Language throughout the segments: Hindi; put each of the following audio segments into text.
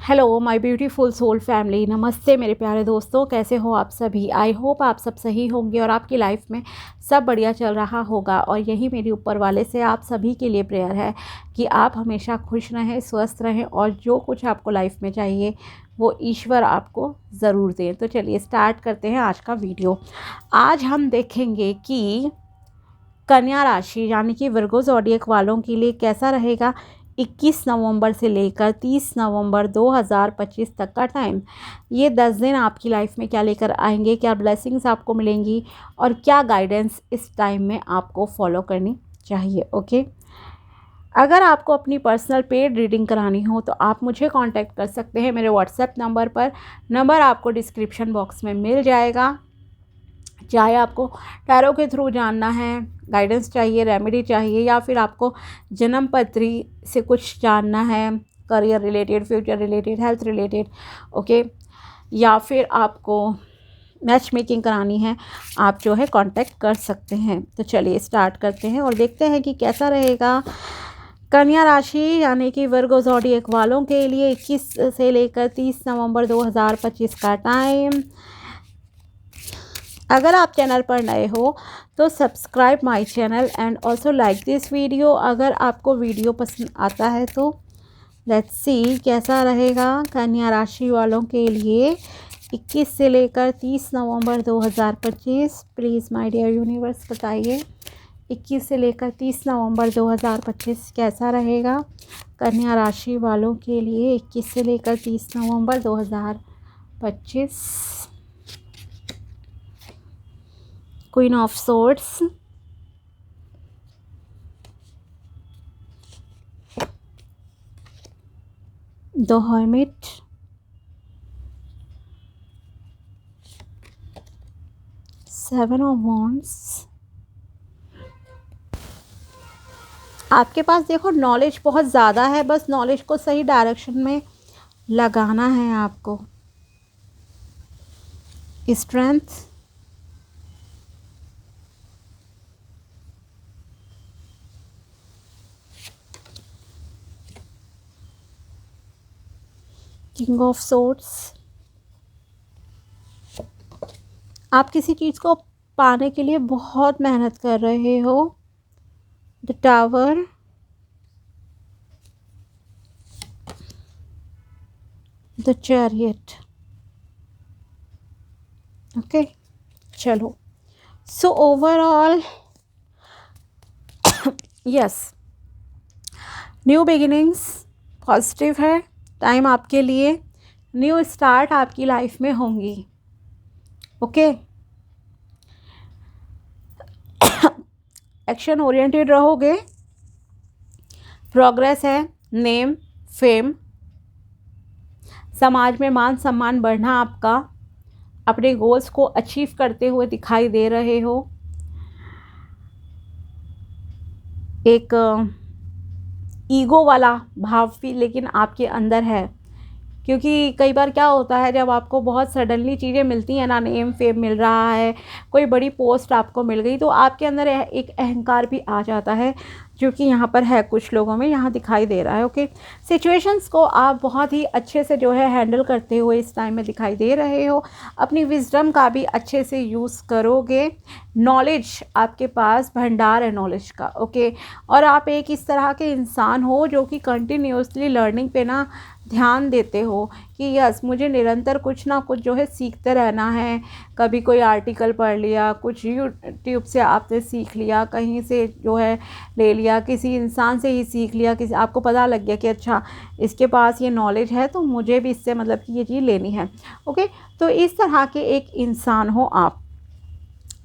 Hello my beautiful soul family, नमस्ते मेरे प्यारे दोस्तों। कैसे हो आप सभी? आई होप आप सब सही होंगे और आपकी लाइफ में सब बढ़िया चल रहा होगा। और यही मेरी ऊपर वाले से आप सभी के लिए प्रेयर है कि आप हमेशा खुश रहें, स्वस्थ रहें और जो कुछ आपको लाइफ में चाहिए वो ईश्वर आपको ज़रूर दें। तो चलिए स्टार्ट करते हैं आज का वीडियो। आज हम देखेंगे कि कन्या राशि यानी कि वर्गो ज़ोडिएक वालों के लिए कैसा रहेगा 21 नवंबर से लेकर 30 नवंबर 2025 तक का टाइम। ये 10 दिन आपकी लाइफ में क्या लेकर आएंगे, क्या ब्लेसिंग्स आपको मिलेंगी और क्या गाइडेंस इस टाइम में आपको फॉलो करनी चाहिए। ओके, अगर आपको अपनी पर्सनल पेड रीडिंग करानी हो तो आप मुझे कांटेक्ट कर सकते हैं मेरे व्हाट्सएप नंबर पर। नंबर आपको डिस्क्रिप्शन बॉक्स में मिल जाएगा। चाहे आपको टैरो के थ्रू जानना है, गाइडेंस चाहिए, रेमेडी चाहिए, या फिर आपको जन्म पत्री से कुछ जानना है, career related, future related, health related, okay, या फिर आपको मैच मेकिंग करानी है, आप जो है कांटेक्ट कर सकते हैं। तो चलिए स्टार्ट करते हैं और देखते हैं कि कैसा रहेगा कन्या राशि यानी कि वर्गो ज़ोडिएक वालों के लिए 21 से लेकर 30 नवंबर 2025 का टाइम। अगर आप चैनल पर नए हो तो subscribe my channel and also like this video. अगर आपको वीडियो पसंद आता है तो लेट्स सी कैसा रहेगा कन्या राशि वालों के लिए 21 से लेकर 30 नवंबर 2025। प्लीज़ माय डियर यूनिवर्स बताइए 21 से लेकर 30 नवंबर 2025 कैसा रहेगा कन्या राशि वालों के लिए 21 से लेकर 30 नवंबर 2025। Queen of Swords, the Hermit, Seven of Wands। आपके पास देखो नॉलेज बहुत ज़्यादा है, बस नॉलेज को सही डायरेक्शन में लगाना है आपको। Strength, king of swords. आप किसी चीज़ को पाने के लिए बहुत मेहनत कर रहे हो। The tower, the chariot. Okay, चलो so overall yes, new beginnings positive है टाइम आपके लिए। न्यू स्टार्ट आपकी लाइफ में होंगी। ओके, एक्शन ओरिएंटेड रहोगे, प्रोग्रेस है, नेम, फेम, समाज में मान सम्मान बढ़ना आपका, अपने गोल्स को अचीव करते हुए दिखाई दे रहे हो। एक ईगो वाला भाव भी लेकिन आपके अंदर है, क्योंकि कई बार क्या होता है जब आपको बहुत सडनली चीज़ें मिलती हैं ना, नेम फेम मिल रहा है, कोई बड़ी पोस्ट आपको मिल गई, तो आपके अंदर एक अहंकार भी आ जाता है, जो कि यहाँ पर है कुछ लोगों में, यहाँ दिखाई दे रहा है। ओके, सिचुएशंस को आप बहुत ही अच्छे से जो है हैंडल करते हुए इस टाइम में दिखाई दे रहे हो। अपनी विजडम का भी अच्छे से यूज़ करोगे। नॉलेज आपके पास भंडार है नॉलेज का। ओके, और आप एक इस तरह के इंसान हो जो कि कंटिन्यूसली लर्निंग पे ना ध्यान देते हो कि यस, मुझे निरंतर कुछ ना कुछ जो है सीखते रहना है। कभी कोई आर्टिकल पढ़ लिया, कुछ यूट्यूब से आपने सीख लिया, कहीं से जो है ले लिया, किसी इंसान से ही सीख लिया, किसी आपको पता लग गया कि अच्छा इसके पास ये नॉलेज है तो मुझे भी इससे मतलब कि ये चीज़ लेनी है। ओके, तो इस तरह के एक इंसान हो आप।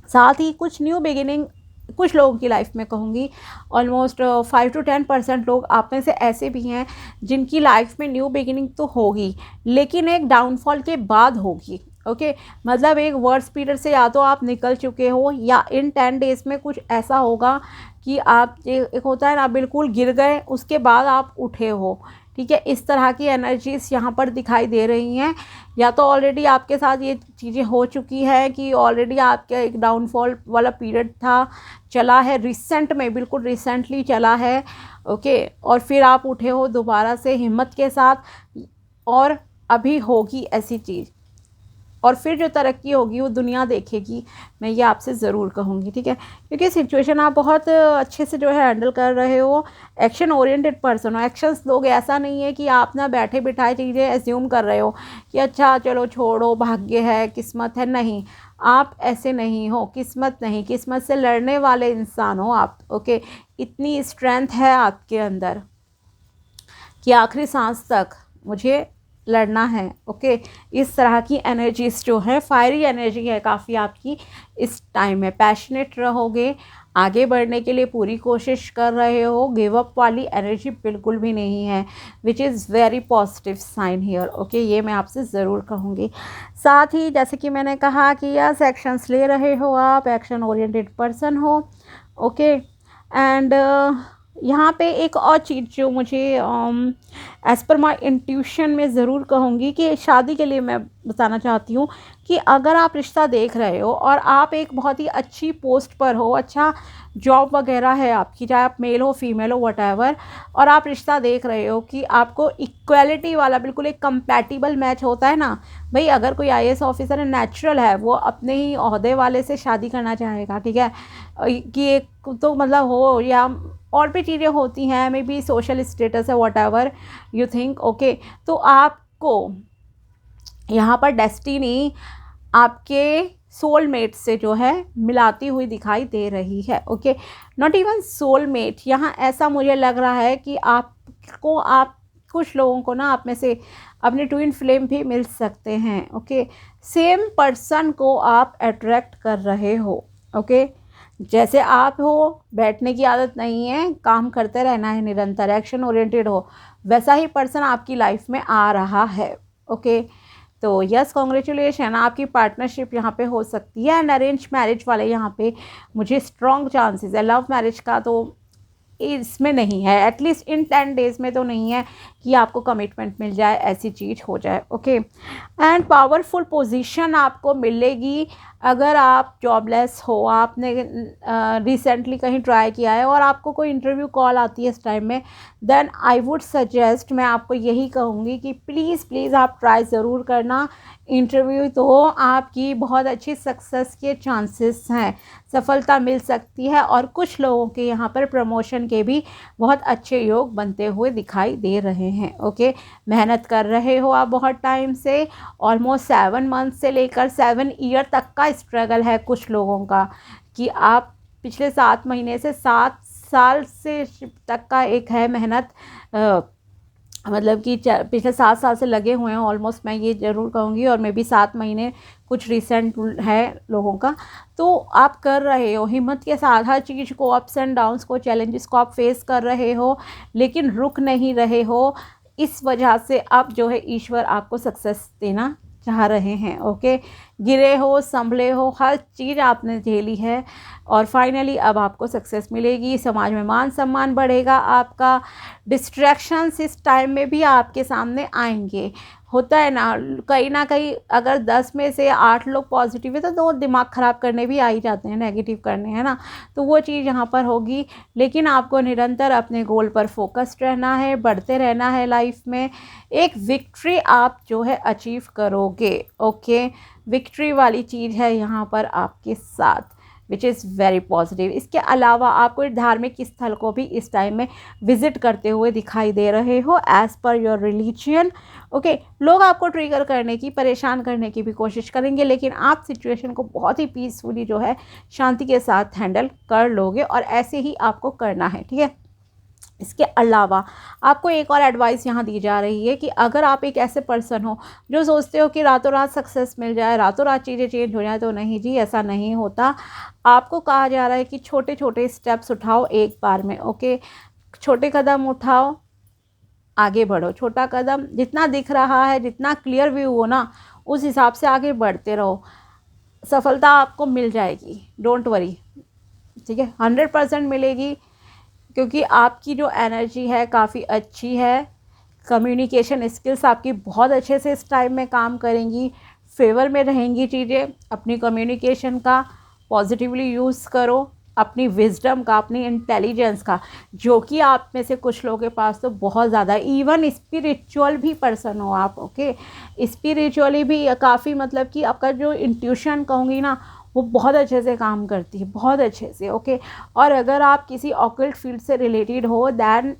साथ ही कुछ न्यू बिगिनिंग कुछ लोगों की लाइफ में कहूँगी, ऑलमोस्ट 5 to 10% लोग आप में से ऐसे भी हैं जिनकी लाइफ में न्यू बिगिनिंग तो होगी, लेकिन एक डाउनफॉल के बाद होगी। ओके, मतलब एक वर्स्ट पीरियड से या तो आप निकल चुके हो या इन 10 डेज़ में कुछ ऐसा होगा कि आप एक होता है ना, बिल्कुल गिर गए उसके बाद आप उठे हो। ठीक है, इस तरह की एनर्जीज यहाँ पर दिखाई दे रही हैं। या तो ऑलरेडी आपके साथ ये चीज़ें हो चुकी है कि ऑलरेडी आपका एक डाउनफॉल वाला पीरियड था, चला है रिसेंट में, बिल्कुल रिसेंटली चला है। ओके, और फिर आप उठे हो दोबारा से हिम्मत के साथ, और अभी होगी ऐसी चीज़, और फिर जो तरक्की होगी वो दुनिया देखेगी, मैं ये आपसे ज़रूर कहूँगी, ठीक है। क्योंकि सिचुएशन आप बहुत अच्छे से जो है हैंडल कर रहे हो, एक्शन ओरिएंटेड पर्सन हो, एक्शंस लोग, ऐसा नहीं है कि आप ना बैठे बिठाए चीज़ें एज्यूम कर रहे हो कि अच्छा चलो छोड़ो, भाग्य है, किस्मत है, नहीं, आप ऐसे नहीं हो, किस्मत नहीं, किस्मत से लड़ने वाले इंसान हो आप, ओके। इतनी स्ट्रेंथ है आपके अंदर कि आखिरी सांस तक मुझे लड़ना है, ओके। इस तरह की एनर्जीज जो है, फायरी एनर्जी है काफ़ी आपकी इस टाइम में, पैशनेट रहोगे, आगे बढ़ने के लिए पूरी कोशिश कर रहे हो, गिव अप वाली एनर्जी बिल्कुल भी नहीं है, which is very positive sign here, okay. ये मैं आपसे ज़रूर कहूँगी। साथ ही जैसे कि मैंने कहा कि यस, एक्शंस ले रहे हो आप, एक्शन ओरिएंटेड पर्सन हो, ओके। एंड यहाँ पे एक और चीज़ जो मुझे एज़ पर माई इंट्यूशन में ज़रूर कहूँगी कि शादी के लिए मैं बताना चाहती हूँ कि अगर आप रिश्ता देख रहे हो और आप एक बहुत ही अच्छी पोस्ट पर हो, अच्छा जॉब वगैरह है आपकी, चाहे आप मेल हो फीमेल हो वटएवर, और आप रिश्ता देख रहे हो कि आपको इक्वलिटी वाला बिल्कुल एक कंपैटिबल मैच होता है ना भाई, अगर कोई आईएएस ऑफिसर है, नेचुरल है वो अपने ही ओहदे वाले से शादी करना चाहेगा, ठीक है, कि एक तो मतलब हो, या और भी चीज़ें होती हैं, मे बी सोशल स्टेटस है, वटएवर यू थिंक, ओके। तो आपको यहाँ पर डेस्टिनी आपके सोलमेट से जो है मिलाती हुई दिखाई दे रही है, ओके। नॉट इवन सोलमेट, यहाँ ऐसा मुझे लग रहा है कि आपको, आप कुछ लोगों को ना आप में से अपने ट्विन फ्लेम भी मिल सकते हैं, ओके। सेम पर्सन को आप अट्रैक्ट कर रहे हो, ओके। जैसे आप हो, बैठने की आदत नहीं है, काम करते रहना है निरंतर, एक्शन ओरिएंटेड हो, वैसा ही पर्सन आपकी लाइफ में आ रहा है, ओके। तो यस, कॉन्ग्रेचुलेशन, आपकी पार्टनरशिप यहाँ पे हो सकती है। एंड अरेंज मैरिज वाले यहाँ पे मुझे स्ट्रॉन्ग चांसेस है, लव मैरिज का तो इसमें नहीं है, एटलीस्ट इन 10 डेज़ में तो नहीं है कि आपको कमिटमेंट मिल जाए, ऐसी चीज़ हो जाए, ओके। एंड पावरफुल पोजीशन आपको मिलेगी अगर आप जॉबलेस हो, आपने रिसेंटली कहीं ट्राई किया है और आपको कोई इंटरव्यू कॉल आती है इस टाइम में, देन आई वुड सजेस्ट, मैं आपको यही कहूँगी कि प्लीज़ प्लीज़ आप ट्राई ज़रूर करना। इंटरव्यू तो आपकी बहुत अच्छी सक्सेस के चांसेस हैं, सफलता मिल सकती है, और कुछ लोगों के यहाँ पर प्रमोशन के भी बहुत अच्छे योग बनते हुए दिखाई दे रहे हैं, ओके। मेहनत कर रहे हो आप बहुत टाइम से, ऑलमोस्ट 7 मंथ से लेकर 7 ईयर तक का स्ट्रगल है कुछ लोगों का, कि आप पिछले 7 महीने से 7 साल से तक का एक है मेहनत, मतलब कि पिछले 7 साल से लगे हुए हैं ऑलमोस्ट, मैं ये ज़रूर कहूँगी, और मे बी 7 महीने कुछ रिसेंट है लोगों का। तो आप कर रहे हो हिम्मत के साथ हर चीज़ को, अप्स एंड डाउन्स को, चैलेंजेस को आप फेस कर रहे हो, लेकिन रुक नहीं रहे हो। इस वजह से अब जो है ईश्वर आपको सक्सेस देना चाह रहे हैं, ओके। गिरे हो, संभले हो, हर चीज़ आपने झेली है, और फाइनली अब आपको सक्सेस मिलेगी, समाज में मान सम्मान बढ़ेगा आपका, डिस्ट्रैक्शंस इस टाइम में भी आपके सामने आएंगे। होता है ना कहीं अगर 10 में से 8 लोग पॉजिटिव है तो 2 दिमाग ख़राब करने भी आ ही जाते हैं, नेगेटिव करने, है ना। तो वो चीज़ यहाँ पर होगी, लेकिन आपको निरंतर अपने गोल पर फोकस्ड रहना है, बढ़ते रहना है लाइफ में। एक विक्ट्री आप जो है अचीव करोगे, ओके। विक्ट्री वाली चीज़ है यहाँ पर आपके साथ, विच इज़ वेरी पॉजिटिव। इसके अलावा आप कोई धार्मिक स्थल को भी इस टाइम में विज़िट करते हुए दिखाई दे रहे हो as per your religion, okay. लोग आपको ट्रिगर करने की, परेशान करने की भी कोशिश करेंगे, लेकिन आप सिचुएशन को बहुत ही पीसफुली जो है शांति के साथ हैंडल कर लोगे, और ऐसे ही आपको करना है, ठीक है। इसके अलावा आपको एक और एडवाइस यहाँ दी जा रही है कि अगर आप एक ऐसे पर्सन हो जो सोचते हो कि रातों रात सक्सेस मिल जाए, रातों रात चीज़ें चेंज हो जाए, तो नहीं जी, ऐसा नहीं होता। आपको कहा जा रहा है कि छोटे छोटे स्टेप्स उठाओ एक बार में, ओके। छोटे कदम उठाओ, आगे बढ़ो, छोटा कदम जितना दिख रहा है, जितना क्लियर व्यू हो ना, उस हिसाब से आगे बढ़ते रहो, सफलता आपको मिल जाएगी, डोंट वरी, ठीक है, 100% मिलेगी। क्योंकि आपकी जो एनर्जी है काफ़ी अच्छी है, कम्युनिकेशन स्किल्स आपकी बहुत अच्छे से इस टाइम में काम करेंगी, फेवर में रहेंगी चीज़ें। अपनी कम्युनिकेशन का पॉजिटिवली यूज़ करो, अपनी विजडम का, अपनी इंटेलिजेंस का, जो कि आप में से कुछ लोगों के पास तो बहुत ज़्यादा, इवन स्पिरिचुअल भी पर्सन हो आप, ओके, स्पिरिचुअली भी काफ़ी, मतलब कि आपका जो इंट्यूशन कहूँगी ना, वो बहुत अच्छे से काम करती है, बहुत अच्छे से, ओके। और अगर आप किसी ऑकल्ट फील्ड से रिलेटेड हो, दैन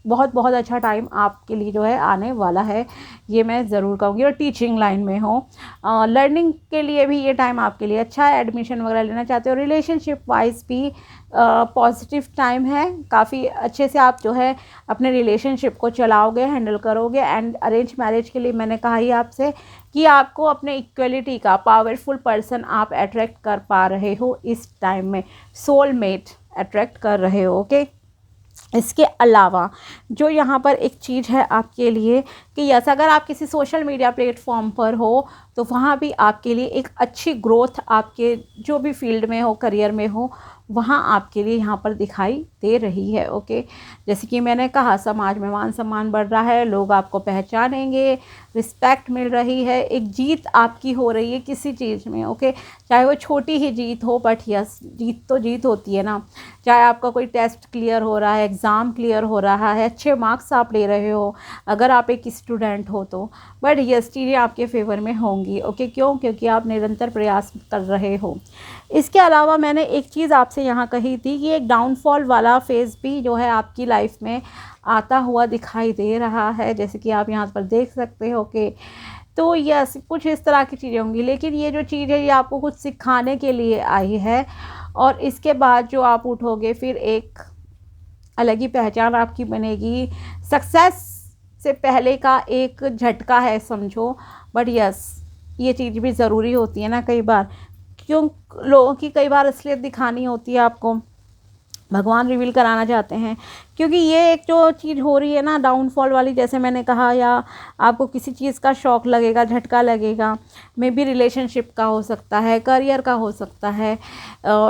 बहुत बहुत अच्छा टाइम आपके लिए जो है आने वाला है, ये मैं ज़रूर कहूँगी। और टीचिंग लाइन में हो, लर्निंग के लिए भी ये टाइम आपके लिए अच्छा है, एडमिशन वगैरह लेना चाहते हो, रिलेशनशिप वाइज भी पॉजिटिव टाइम है, काफ़ी अच्छे से आप जो है अपने रिलेशनशिप को चलाओगे, हैंडल करोगे। एंड अरेंज मैरिज के लिए मैंने कहा ही आपसे कि आपको अपने इक्वलिटी का पावरफुल पर्सन आप अट्रैक्ट कर पा रहे हो इस टाइम में, सोलमेट अट्रैक्ट कर रहे हो, ओके। इसके अलावा जो यहाँ पर एक चीज़ है आपके लिए कि यस, अगर आप किसी सोशल मीडिया प्लेटफॉर्म पर हो तो वहाँ भी आपके लिए एक अच्छी ग्रोथ, आपके जो भी फील्ड में हो, करियर में हो, वहाँ आपके लिए यहाँ पर दिखाई दे रही है, ओके। जैसे कि मैंने कहा, समाज में मान सम्मान बढ़ रहा है, लोग आपको पहचानेंगे, रिस्पेक्ट मिल रही है, एक जीत आपकी हो रही है किसी चीज़ में, ओके। चाहे वो छोटी ही जीत हो, बट यस, जीत तो जीत होती है ना। चाहे आपका कोई टेस्ट क्लियर हो रहा है, एग्ज़ाम क्लियर हो रहा है, अच्छे मार्क्स आप ले रहे हो, अगर आप एक स्टूडेंट हो तो, बट यस, चीज़ें आपके फेवर में होंगी, ओके। क्यों? क्योंकि आप निरंतर प्रयास कर रहे हो। इसके अलावा मैंने एक चीज़ आपसे यहाँ कही थी कि एक डाउनफॉल वाला फेज़ भी जो है आपकी लाइफ में आता हुआ दिखाई दे रहा है, जैसे कि आप यहाँ पर देख सकते हो कि तो यस, कुछ इस तरह की चीज़ें होंगी। लेकिन ये जो चीज़ है, ये आपको कुछ सिखाने के लिए आई है, और इसके बाद जो आप उठोगे फिर एक अलग ही पहचान आपकी बनेगी। सक्सेस से पहले का एक झटका है समझो, बट यस, ये चीज़ भी ज़रूरी होती है ना कई बार, क्यों लोगों की कई बार असलियत दिखानी होती है आपको, भगवान रिवील कराना चाहते हैं। क्योंकि ये एक जो चीज़ हो रही है ना डाउनफॉल वाली, जैसे मैंने कहा, या आपको किसी चीज़ का शॉक लगेगा, झटका लगेगा, मे बी रिलेशनशिप का हो सकता है, करियर का हो सकता है,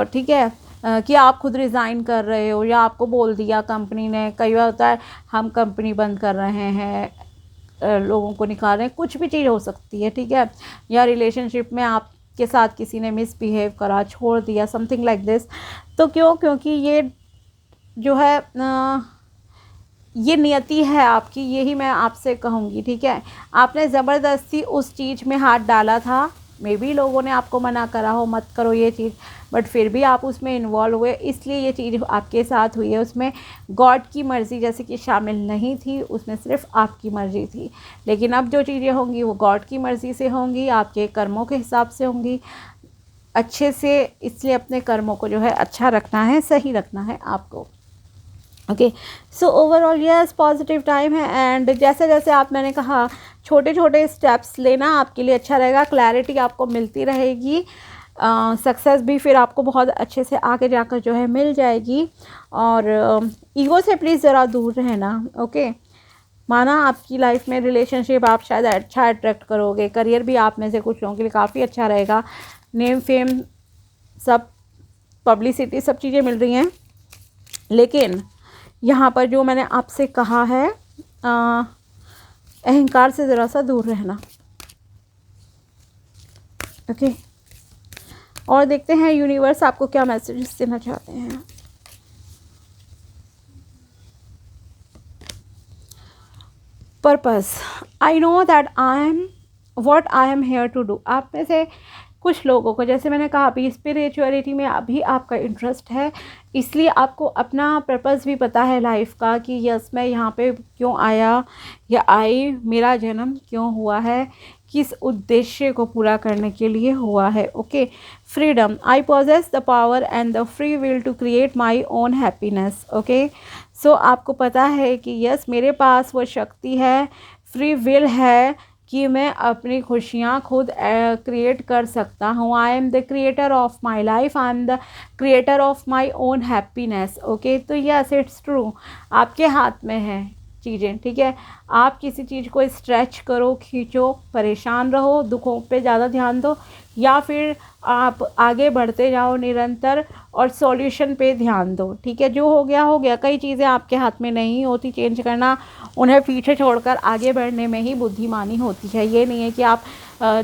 ठीक है, कि आप खुद रिज़ाइन कर रहे हो या आपको बोल दिया कंपनी ने, कई बार होता है हम कंपनी बंद कर रहे हैं, लोगों को निकाल रहे हैं, कुछ भी चीज़ हो सकती है, ठीक है। या रिलेशनशिप में आपके साथ किसी ने मिसबिहेव करा, छोड़ दिया, समथिंग लाइक दिस। तो क्यों? क्योंकि ये जो है ये नियति है आपकी, यही मैं आपसे कहूँगी, ठीक है। आपने ज़बरदस्ती उस चीज़ में हाथ डाला था, मे बी लोगों ने आपको मना करा हो मत करो ये चीज़, बट फिर भी आप उसमें इन्वॉल्व हुए, इसलिए ये चीज़ आपके साथ हुई है। उसमें गॉड की मर्ज़ी जैसे कि शामिल नहीं थी, उसमें सिर्फ आपकी मर्ज़ी थी। लेकिन अब जो चीज़ें होंगी वो गॉड की मर्ज़ी से होंगी, आपके कर्मों के हिसाब से होंगी, अच्छे से। इसलिए अपने कर्मों को जो है अच्छा रखना है, सही रखना है आपको, ओके। सो ओवरऑल यस, पॉजिटिव टाइम है। एंड जैसे जैसे आप, मैंने कहा, छोटे छोटे स्टेप्स लेना आपके लिए अच्छा रहेगा, क्लैरिटी आपको मिलती रहेगी, सक्सेस भी फिर आपको बहुत अच्छे से आगे जाकर जो है मिल जाएगी। और ईगो से प्लीज़ ज़रा दूर रहना, ओके। माना आपकी लाइफ में रिलेशनशिप आप शायद अच्छा अट्रैक्ट करोगे, करियर भी आप में से कुछ लोगों के लिए काफ़ी अच्छा रहेगा, नेम फेम सब, पब्लिसिटी, सब चीज़ें मिल रही हैं। लेकिन यहाँ पर जो मैंने आपसे कहा है, अहंकार से ज़रा सा दूर रहना, ओके। और देखते हैं यूनिवर्स आपको क्या मैसेजेस देना चाहते हैं। Purpose, I know that I am what I am here to do. आप में से कुछ लोगों को, जैसे मैंने कहा, अभी स्पिरिचुअलिटी में अभी आपका इंटरेस्ट है, इसलिए आपको अपना पर्पस भी पता है लाइफ का कि यस, मैं यहाँ पे क्यों आया या आई, मेरा जन्म क्यों हुआ है, किस उद्देश्य को पूरा करने के लिए हुआ है, okay. Freedom, I possess the power and the free will to create my own happiness, okay. So आपको पता है कि यस, मेरे पास वो शक्ति है, फ्री विल है कि मैं अपनी खुशियाँ खुद क्रिएट कर सकता हूँ। I am the creator of my life, I am the creator of my own happiness, okay. तो यस, इट्स ट्रू, आपके हाथ में है चीज़ें, ठीक है। आप किसी चीज़ को स्ट्रेच करो, खींचो, परेशान रहो, दुखों पे ज़्यादा ध्यान दो, या फिर आप आगे बढ़ते जाओ निरंतर और सॉल्यूशन पे ध्यान दो। ठीक है, जो हो गया हो गया। कई चीज़ें आपके हाथ में नहीं होती चेंज करना, उन्हें पीछे छोड़कर आगे बढ़ने में ही बुद्धिमानी होती है। ये नहीं है कि आप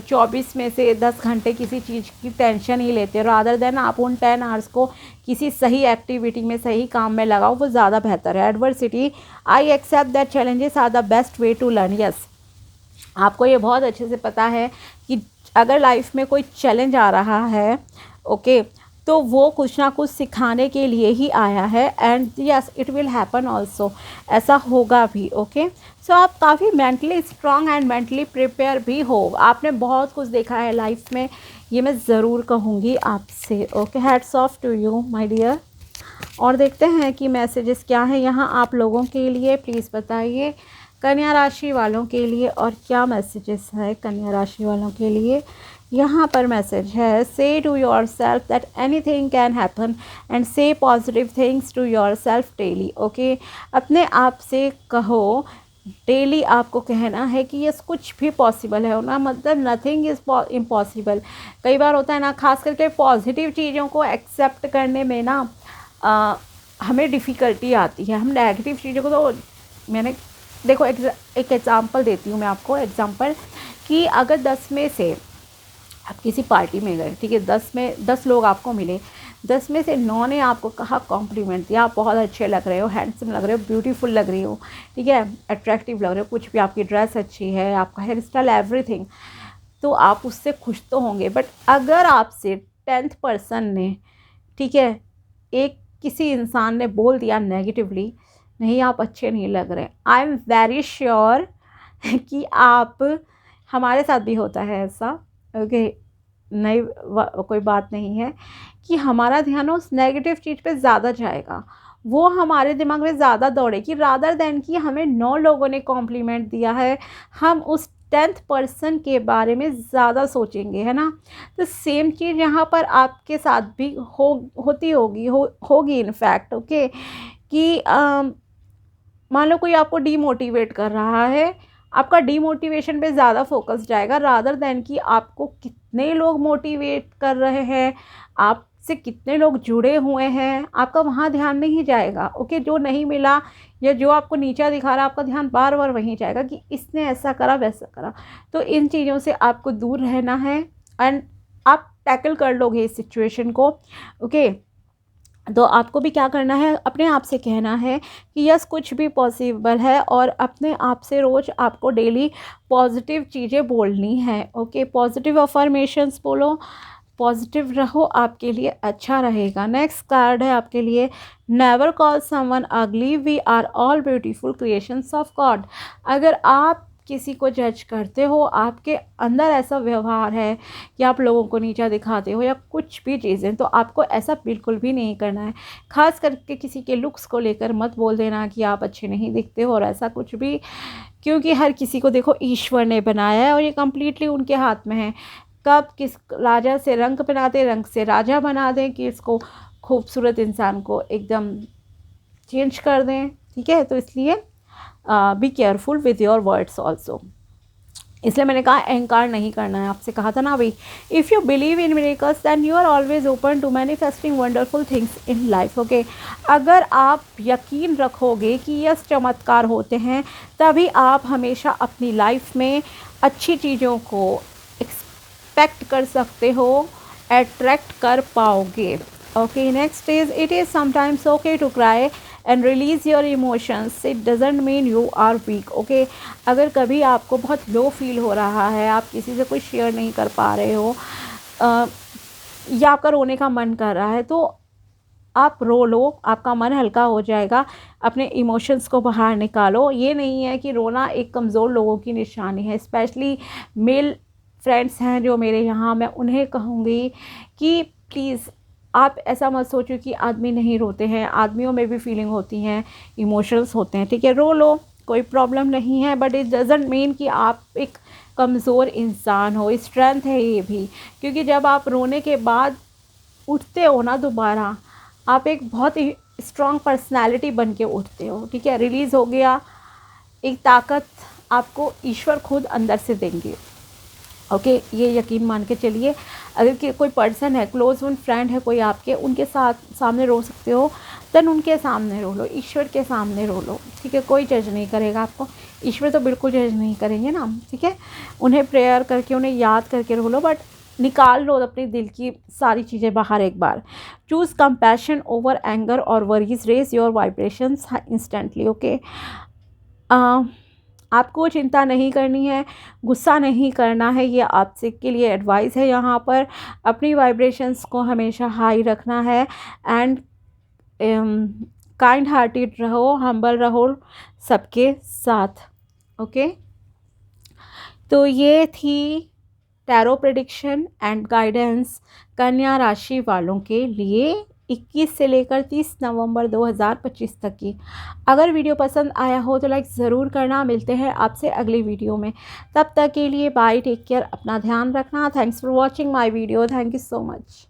24 में से 10 घंटे किसी चीज़ की टेंशन ही लेते हो, रादर देन आप उन 10 आवर्स को किसी सही एक्टिविटी में, सही काम में लगाओ, वो ज़्यादा बेहतर है। Adversity, I accept that challenges are the best way to learn. Yes, आपको ये बहुत अच्छे से पता है कि अगर लाइफ में कोई चैलेंज आ रहा है, ओके, तो वो कुछ ना कुछ सिखाने के लिए ही आया है। And yes, it will happen also, ऐसा होगा भी। ओके, सो आप काफ़ी mentally strong and mentally prepare भी हो। आपने बहुत कुछ देखा है लाइफ में, ये मैं ज़रूर कहूँगी आपसे। Okay, hats off to you my dear. और देखते हैं कि मैसेजेस क्या हैं यहाँ आप लोगों के लिए, प्लीज़ बताइए। कन्या राशि वालों के लिए और क्या मैसेजेस है कन्या राशि वालों के लिए। यहाँ पर मैसेज है, say to yourself that anything can happen and say positive things to yourself daily. Okay, अपने आप से कहो, डेली आपको कहना है कि यस, कुछ भी पॉसिबल है ना, मतलब नथिंग इज़ इम्पॉसिबल। कई बार होता है ना, खास करके पॉजिटिव चीज़ों को एक्सेप्ट करने में ना हमें डिफ़िकल्टी आती है। हम नेगेटिव चीज़ों को तो, मैंने देखो एक एग्ज़ाम्पल देती हूँ मैं आपको। एग्ज़ाम्पल कि अगर 10 में से आप किसी पार्टी में गए, ठीक है, 10 में 10 लोग आपको मिले, 10 में से 9 ने आपको कहा, कॉम्प्लीमेंट दिया, आप बहुत अच्छे लग रहे हो, हैंडसम लग रहे हो, ब्यूटीफुल लग रही हो, ठीक है, अट्रैक्टिव लग रहे हो, कुछ भी, आपकी ड्रेस अच्छी है, आपका हेयर स्टाइल, एवरीथिंग, तो आप उससे खुश तो होंगे। बट अगर आपसे 10th पर्सन ने, ठीक है, एक किसी इंसान ने बोल दिया नेगेटिवली, नहीं आप अच्छे नहीं लग रहे, आई एम वेरी श्योर कि आप, हमारे साथ भी होता है ऐसा, ओके, नहीं कोई बात नहीं है कि हमारा ध्यान उस नेगेटिव चीज़ पे ज़्यादा जाएगा, वो हमारे दिमाग में ज़्यादा दौड़ेगी, रादर देन कि हमें 9 लोगों ने कॉम्प्लीमेंट दिया है, हम उस 10th पर्सन के बारे में ज़्यादा सोचेंगे, है ना। तो सेम चीज़ यहाँ पर आपके साथ भी होती होगी इनफैक्ट। ओके, कि मान लो कोई आपको डीमोटिवेट कर रहा है, आपका डीमोटिवेशन पे ज़्यादा फोकस जाएगा, रादर देन कि आपको कितने लोग मोटिवेट कर रहे हैं, आपसे कितने लोग जुड़े हुए हैं, आपका वहाँ ध्यान नहीं जाएगा। ओके, जो नहीं मिला या जो आपको नीचा दिखा रहा है, आपका ध्यान बार बार वहीं जाएगा कि इसने ऐसा करा, वैसा करा। तो इन चीज़ों से आपको दूर रहना है एंड आप टैकल कर लोगे इस सिचुएशन को। ओके, तो आपको भी क्या करना है, अपने आप से कहना है कि यस, कुछ भी पॉसिबल है, और अपने आप से रोज़ आपको डेली पॉजिटिव चीज़ें बोलनी है। ओके, पॉजिटिव अफर्मेशंस बोलो, पॉजिटिव रहो, आपके लिए अच्छा रहेगा। नेक्स्ट कार्ड है आपके लिए, never call someone ugly, we are all beautiful creations of God. अगर आप किसी को जज करते हो, आपके अंदर ऐसा व्यवहार है कि आप लोगों को नीचा दिखाते हो या कुछ भी चीज़ें, तो आपको ऐसा बिल्कुल भी नहीं करना है। खास करके किसी के लुक्स को लेकर मत बोल देना कि आप अच्छे नहीं दिखते हो और ऐसा कुछ भी, क्योंकि हर किसी को देखो ईश्वर ने बनाया है और ये कम्प्लीटली उनके हाथ में है। कब किस राजा से रंग बना दें, रंग से राजा बना दें, कि इसको खूबसूरत इंसान को एकदम चेंज कर दें। ठीक है, तो इसलिए be careful with your words also. इसलिए मैंने कहा अहंकार नहीं करना है, आपसे कहा था ना अभी। If you believe in miracles then you are always open to manifesting wonderful things in life. Okay, अगर आप यकीन रखोगे कि यस, चमत्कार होते हैं, तभी आप हमेशा अपनी लाइफ में अच्छी चीज़ों को एक्सपेक्ट कर सकते हो, अट्रैक्ट कर पाओगे। Okay, next is, it is sometimes okay to cry and release your emotions, it doesn't mean you are weak. Okay, अगर कभी आपको बहुत लो फील हो रहा है, आप किसी से कोई शेयर नहीं कर पा रहे हो, या आपका रोने का मन कर रहा है, तो आप रो लो, आपका मन हल्का हो जाएगा, अपने इमोशंस को बाहर निकालो। ये नहीं है कि रोना एक कमज़ोर लोगों की निशानी है, स्पेशली मेल फ्रेंड्स हैं जो मेरे यहाँ, मैं उन्हें कहूँगी कि प्लीज़ आप ऐसा मत सोचो कि आदमी नहीं रोते हैं, आदमियों में भी फीलिंग होती हैं, इमोशंस होते हैं। ठीक है, रो लो, कोई प्रॉब्लम नहीं है, बट इट डजंट मीन कि आप एक कमज़ोर इंसान हो, स्ट्रेंथ है ये भी। क्योंकि जब आप रोने के बाद उठते हो ना दोबारा, आप एक बहुत ही स्ट्रॉन्ग पर्सनैलिटी बन के उठते हो। ठीक है, रिलीज़ हो गया, एक ताकत आपको ईश्वर खुद अंदर से देंगे। ओके, ये यकीन मान के चलिए। अगर कि कोई पर्सन है, क्लोज वन फ्रेंड है कोई आपके, उनके साथ सामने रो सकते हो, देन उनके सामने रो लो, ईश्वर के सामने रो लो, ठीक है। कोई जज नहीं करेगा आपको, ईश्वर तो बिल्कुल जज नहीं करेंगे ना, ठीक है। उन्हें प्रेयर करके, उन्हें याद करके रो लो, बट निकाल लो अपने दिल की सारी चीज़ें बाहर एक बार। चूज़ कंपैशन ओवर एंगर और worries, raise your vibrations instantly. Okay, आपको चिंता नहीं करनी है, गुस्सा नहीं करना है, ये आपसे के लिए एडवाइस है यहाँ पर। अपनी वाइब्रेशंस को हमेशा हाई रखना है एंड काइंड हार्टेड रहो, हम्बल रहो सबके साथ। ओके, तो ये थी टैरो प्रेडिक्शन एंड गाइडेंस कन्या राशि वालों के लिए 21 से लेकर 30 नवंबर 2025 तक की। अगर वीडियो पसंद आया हो तो लाइक ज़रूर करना। मिलते हैं आपसे अगली वीडियो में, तब तक के लिए बाय, टेक केयर, अपना ध्यान रखना। Thanks for watching my video, thank you so much.